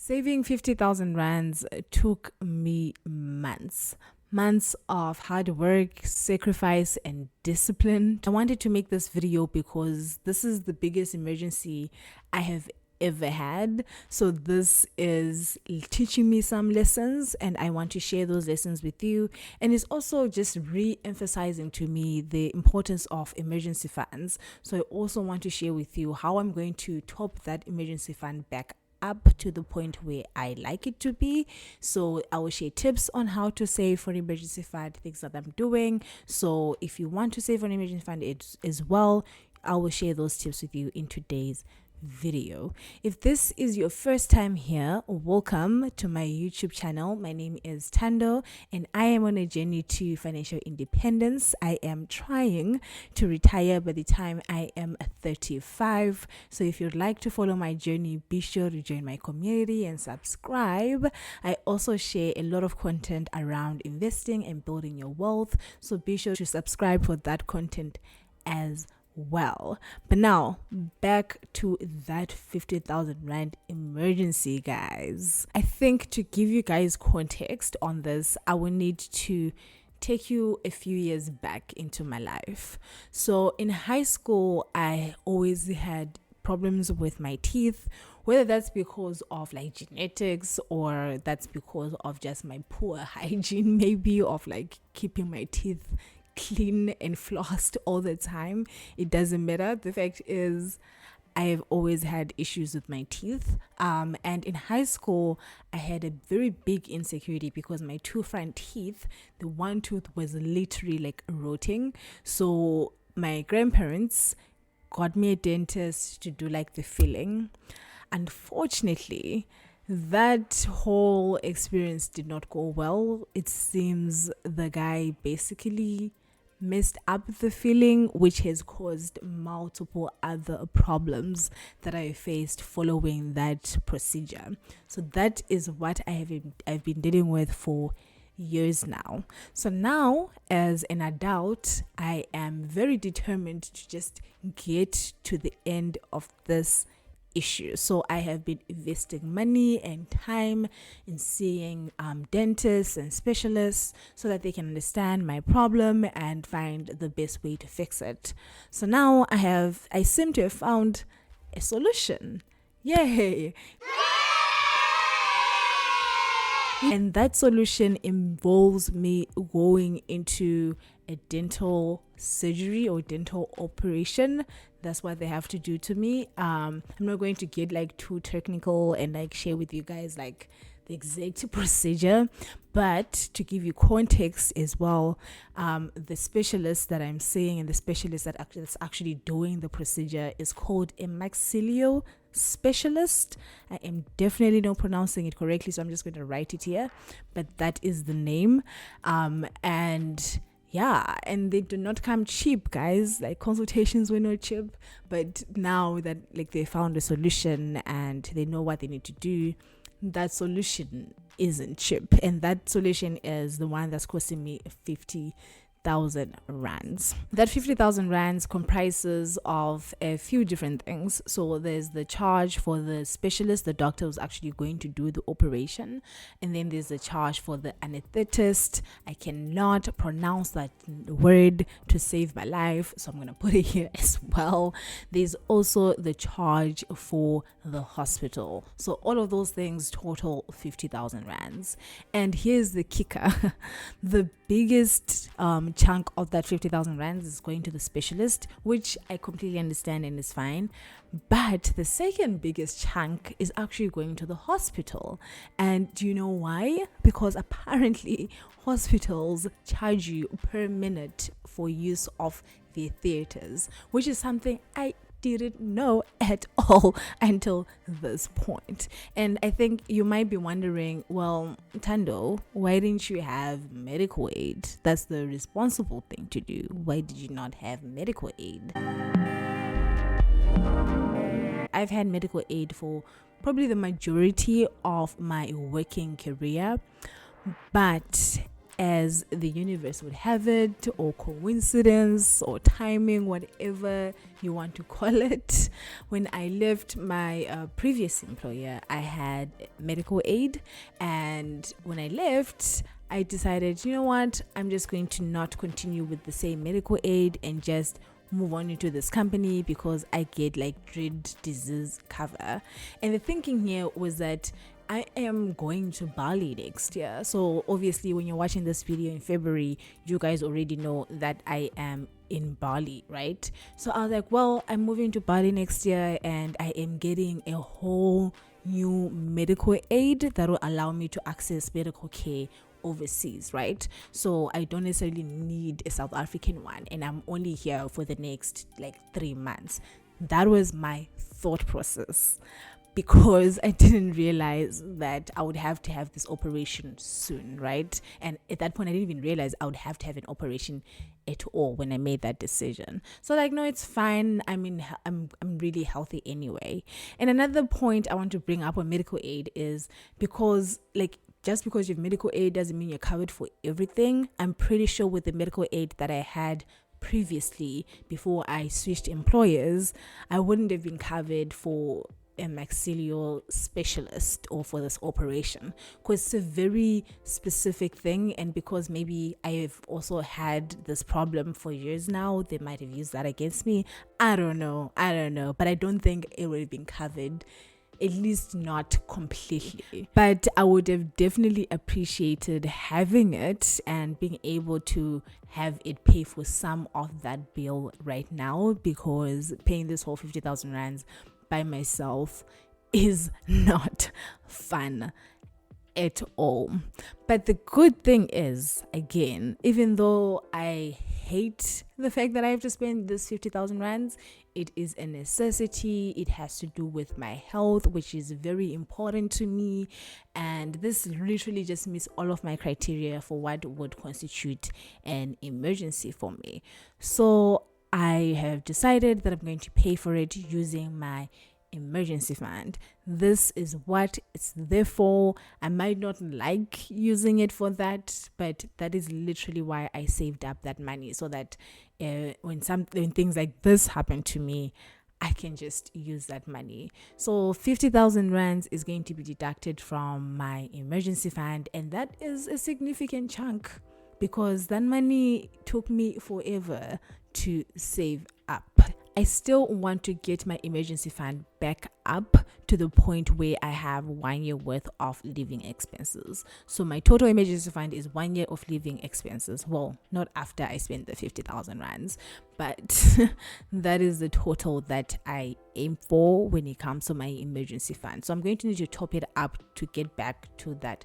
Saving 50,000 rands took me months. Months of hard work, sacrifice, and discipline. I wanted to make this video because this is the biggest emergency I have ever had. So this is teaching me some lessons and I want to share those lessons with you. And it's also just re-emphasizing to me the importance of emergency funds. So I also want to share with you how I'm going to top that emergency fund back up to the point where I like it to be. So I will share tips on how to save for an emergency fund, things that I'm doing. So if you want to save for an emergency fund as well, I will share those tips with you in today's video. If this is your first time here, welcome to my YouTube channel. My name is THANDO and I am on a journey to financial independence. I am trying to retire by the time I am 35. So if you'd like to follow my journey, be sure to join my community and subscribe. I also share a lot of content around investing and building your wealth, so be sure to subscribe for that content as well. But now back to that 50,000 rand emergency, guys. I think to give you guys context on this, I will need to take you a few years back into my life. So in high school, I always had problems with my teeth, whether that's because of like genetics or that's because of just my poor hygiene, maybe of like keeping my teeth clean and flossed all the time. It doesn't matter. The fact is I've always had issues with my teeth, and in high school I had a very big insecurity because my two front teeth, the one tooth was literally like rotting. So my grandparents got me a dentist to do like the filling. Unfortunately, that whole experience did not go well. It seems the guy basically messed up the filling, which has caused multiple other problems that I faced following that procedure. So that is what I've been dealing with for years now. So now as an adult, I am very determined to just get to the end of this issue. So I have been investing money and time in seeing dentists and specialists so that they can understand my problem and find the best way to fix it. So now I seem to have found a solution. Yay! And that solution involves me going into a dental surgery or dental operation. That's what they have to do to me. I'm not going to get like too technical and like share with you guys like the exact procedure, but to give you context as well, the specialist that I'm seeing and the specialist that's actually doing the procedure is called a maxillio specialist. I am definitely not pronouncing it correctly, so I'm just going to write it here, but that is the name. And yeah, and they do not come cheap, guys. Like consultations were not cheap, but now that like they found a solution and they know what they need to do, that solution isn't cheap, and that solution is the one that's costing me 50,000 rands. That 50,000 rands comprises of a few different things. So there's the charge for the specialist, the doctor who's actually going to do the operation, and then there's the charge for the anesthetist. I cannot pronounce that word to save my life, so I'm going to put it here as well. There's also the charge for the hospital. So all of those things total 50,000 rands. And here's the kicker. The biggest chunk of that 50,000 rands is going to the specialist, which I completely understand and is fine. But the second biggest chunk is actually going to the hospital. And do you know why? Because apparently hospitals charge you per minute for use of their theaters, which is something I didn't know at all until this point. And I think you might be wondering, well, Thando, why didn't you have medical aid? That's the responsible thing to do. Why did you not have medical aid? I've had medical aid for probably the majority of my working career, but as the universe would have it, or coincidence, or timing, whatever you want to call it, when I left my previous employer, I had medical aid. And when I left, I decided, you know what, I'm just going to not continue with the same medical aid and just move on into this company because I get like dread disease cover. And the thinking here was that I am going to Bali next year. So obviously when you're watching this video in February, you guys already know that I am in Bali, right? So I was like, well, I'm moving to Bali next year and I am getting a whole new medical aid that will allow me to access medical care overseas, right? So I don't necessarily need a South African one, and I'm only here for the next like 3 months. That was my thought process, because I didn't realize that I would have to have this operation soon, right? And at that point, I didn't even realize I would have to have an operation at all when I made that decision. So like, no, it's fine. I mean, I'm really healthy anyway. And another point I want to bring up on medical aid is because like, just because you have medical aid doesn't mean you're covered for everything. I'm pretty sure with the medical aid that I had previously, before I switched employers, I wouldn't have been covered for a maxillofacial specialist or for this operation, because it's a very specific thing. And because maybe I've also had this problem for years now, they might have used that against me. I don't know, but I don't think it would have been covered, at least not completely. But I would have definitely appreciated having it and being able to have it pay for some of that bill right now, because paying this whole 50,000 rands by myself is not fun at all. But the good thing is, again, even though I hate the fact that I have to spend this 50,000 rands, it is a necessity. It has to do with my health, which is very important to me. And this literally just meets all of my criteria for what would constitute an emergency for me. So I have decided that I'm going to pay for it using my emergency fund. This is what it's there for. I might not like using it for that, but that is literally why I saved up that money, so that when things like this happen to me, I can just use that money. So 50,000 rands is going to be deducted from my emergency fund, and that is a significant chunk, because that money took me forever to save up. I still want to get my emergency fund back up to the point where I have 1 year worth of living expenses. So my total emergency fund is 1 year of living expenses. Well, not after I spend the 50,000 rands, but that is the total that I aim for when it comes to my emergency fund. So I'm going to need to top it up to get back to that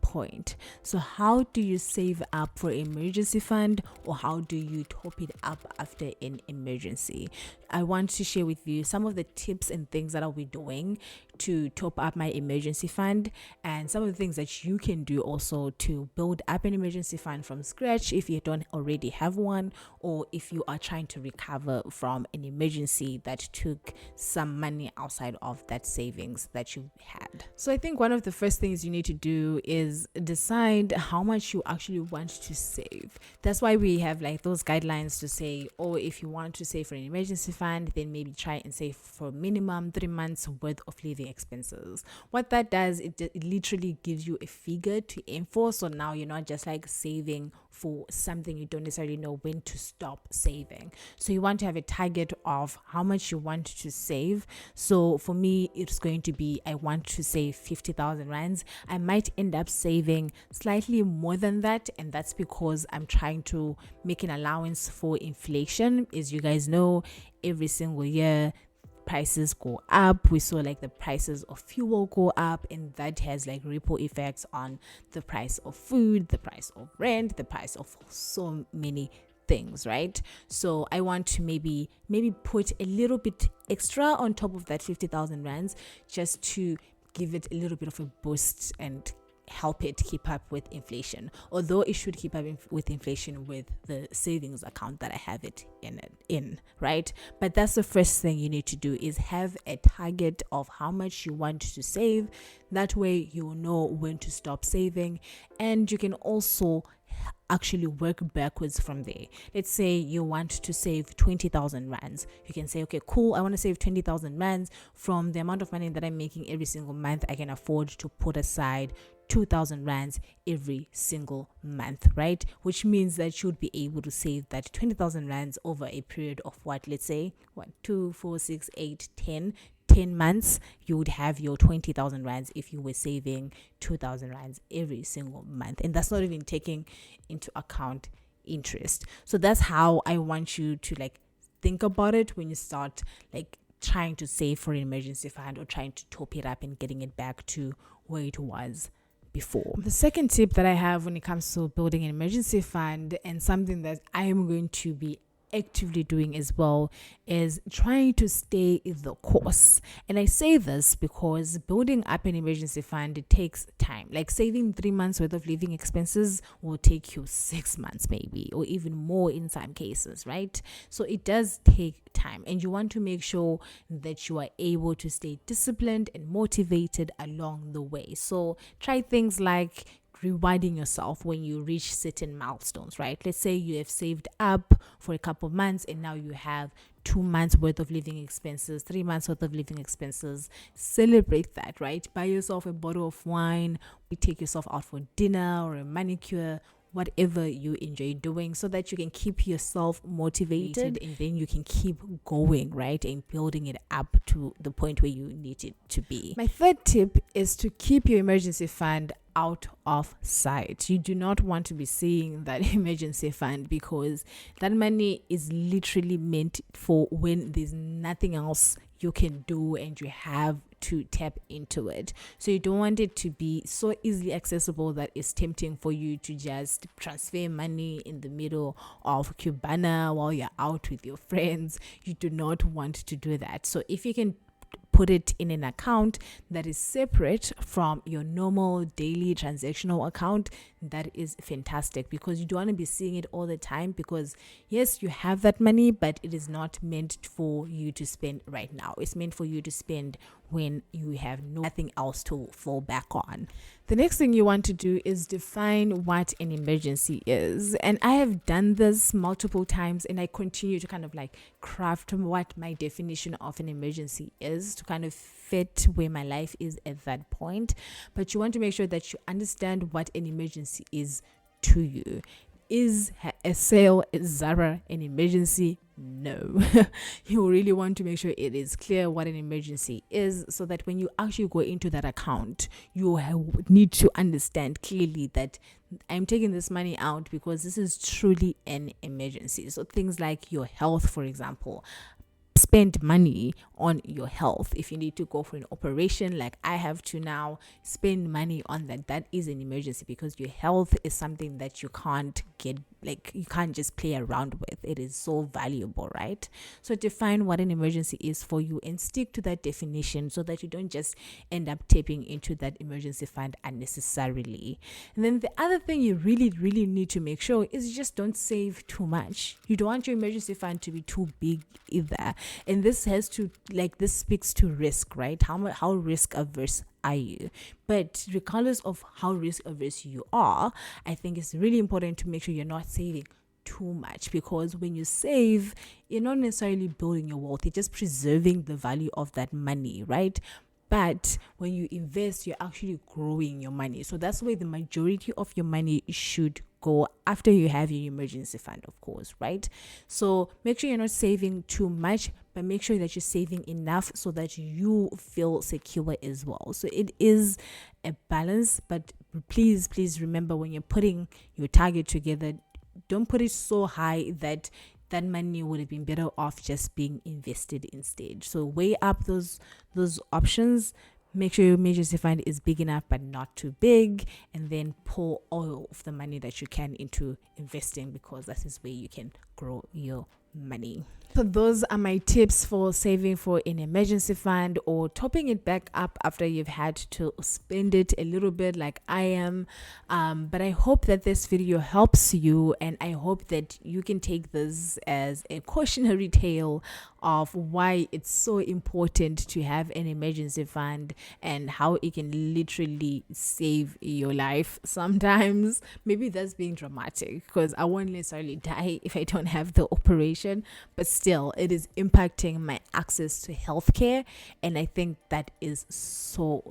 point. So how do you save up for emergency fund, or how do you top it up after an emergency? I want to share with you some of the tips and things that I'll be doing to top up my emergency fund, and some of the things that you can do also to build up an emergency fund from scratch if you don't already have one, or if you are trying to recover from an emergency that took some money outside of that savings that you had. So I think one of the first things you need to do is decide how much you actually want to save. That's why we have like those guidelines to say, oh, if you want to save for an emergency fund, then maybe try and save for minimum 3 months worth of living expenses. What that does, it literally gives you a figure to aim for. So now you're not just like saving for something you don't necessarily know when to stop saving. So you want to have a target of how much you want to save. So for me, it's going to be, I want to save 50,000 rands. I might end up saving slightly more than that, and that's because I'm trying to make an allowance for inflation. As you guys know, every single year prices go up. We saw like the prices of fuel go up, and that has like ripple effects on the price of food, the price of rent, the price of so many things, right? So I want to maybe put a little bit extra on top of that 50,000 rands, just to give it a little bit of a boost and help it keep up with inflation, although it should keep up with inflation with the savings account that I have it in, right? But that's the first thing you need to do, is have a target of how much you want to save. That way you will know when to stop saving, and you can also actually work backwards from there. Let's say you want to save 20,000 rands. You can say, okay, cool, I want to save 20,000 rands. From the amount of money that I'm making every single month, I can afford to put aside 2,000 rands every single month, right? Which means that you'd be able to save that 20,000 rands over a period of what, let's say, 2, 4, 6, 8, 10 months. You would have your 20,000 rands if you were saving 2,000 rands every single month. And that's not even taking into account interest. So that's how I want you to like think about it when you start like trying to save for an emergency fund, or trying to top it up and getting it back to where it was before. The second tip that I have when it comes to building an emergency fund, and something that I am going to be actively doing as well, is trying to stay the course. And I say this because building up an emergency fund, it takes time. Like saving 3 months worth of living expenses will take you 6 months maybe, or even more in some cases, right? So it does take time, and you want to make sure that you are able to stay disciplined and motivated along the way. So try things like rewarding yourself when you reach certain milestones, right? Let's say you have saved up for a couple of months, and now you have 2 months worth of living expenses, 3 months worth of living expenses. Celebrate that, right? Buy yourself a bottle of wine, take yourself out for dinner or a manicure, whatever you enjoy doing, so that you can keep yourself motivated, and then you can keep going, right, and building it up to the point where you need it to be. My third tip is to keep your emergency fund out of sight. You do not want to be seeing that emergency fund, because that money is literally meant for when there's nothing else you can do and you have to tap into it. So you don't want it to be so easily accessible that it's tempting for you to just transfer money in the middle of Cubana while you're out with your friends. You do not want to do that. So if you can put it in an account that is separate from your normal daily transactional account, that is fantastic, because you don't want to be seeing it all the time, because yes, you have that money, but it is not meant for you to spend right now. It's meant for you to spend when you have nothing else to fall back on. The next thing you want to do is define what an emergency is. And I have done this multiple times, and I continue to kind of like craft what my definition of an emergency is to kind of fit where my life is at that point. But you want to make sure that you understand what an emergency is to you. Is a sale at Zara an emergency? No. You really want to make sure it is clear what an emergency is, so that when you actually go into that account, you need to understand clearly that I'm taking this money out because this is truly an emergency. So things like your health, for example. Spend money on your health. If you need to go for an operation like I have to now, spend money on that. That is an emergency, because your health is something that you can't get, like you can't just play around with. It is so valuable, right? So define what an emergency is for you and stick to that definition, so that you don't just end up tapping into that emergency fund unnecessarily. And then the other thing you really need to make sure is you just don't save too much. You don't want your emergency fund to be too big either. And this speaks to risk, right? How risk averse are you? But regardless of how risk averse you are, I think it's really important to make sure you're not saving too much, because when you save, you're not necessarily building your wealth, you're just preserving the value of that money, right? But when you invest, you're actually growing your money. So that's where the majority of your money should go, after you have your emergency fund, of course, right? So make sure you're not saving too much, but make sure that you're saving enough so that you feel secure as well. So it is a balance, but please remember, when you're putting your target together, don't put it so high that money would have been better off just being invested instead. So weigh up those options. Make sure your emergency fund is big enough but not too big, and then pour all of the money that you can into investing, because that is where you can grow your money. So those are my tips for saving for an emergency fund or topping it back up after you've had to spend it a little bit like I am. But I hope that this video helps you, and I hope that you can take this as a cautionary tale of why it's so important to have an emergency fund and how it can literally save your life. Sometimes maybe that's being dramatic because I won't necessarily die if I don't have the operation, but still it is impacting my access to healthcare, and I think that is so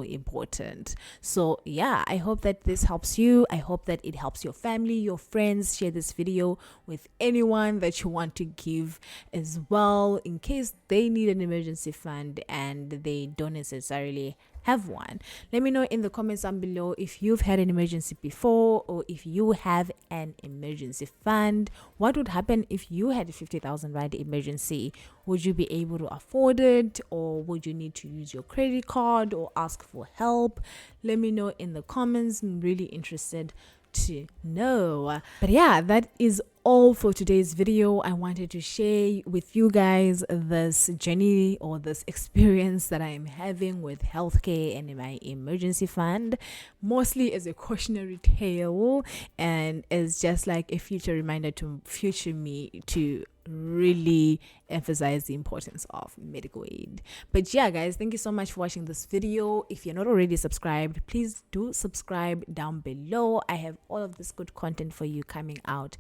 important. So yeah, I hope that this helps you. I hope that it helps your family, your friends. Share this video with anyone that you want to give as well, in case they need an emergency fund and they don't necessarily have one. Let me know in the comments down below if you've had an emergency before, or if you have an emergency fund. What would happen if you had a 50,000 rand emergency? Would you be able to afford it, or would you need to use your credit card or ask for help? Let me know in the comments. I'm really interested to know. But yeah, that is all for today's video. I wanted to share with you guys this journey or this experience that I am having with healthcare and my emergency fund, mostly as a cautionary tale and as just like a future reminder to future me to really emphasize the importance of medical aid. But yeah guys, thank you so much for watching this video. If you're not already subscribed, please do subscribe down below. I have all of this good content for you coming out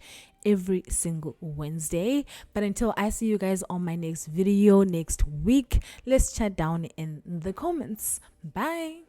every single Wednesday. But until I see you guys on my next video next week, let's chat down in the comments. Bye.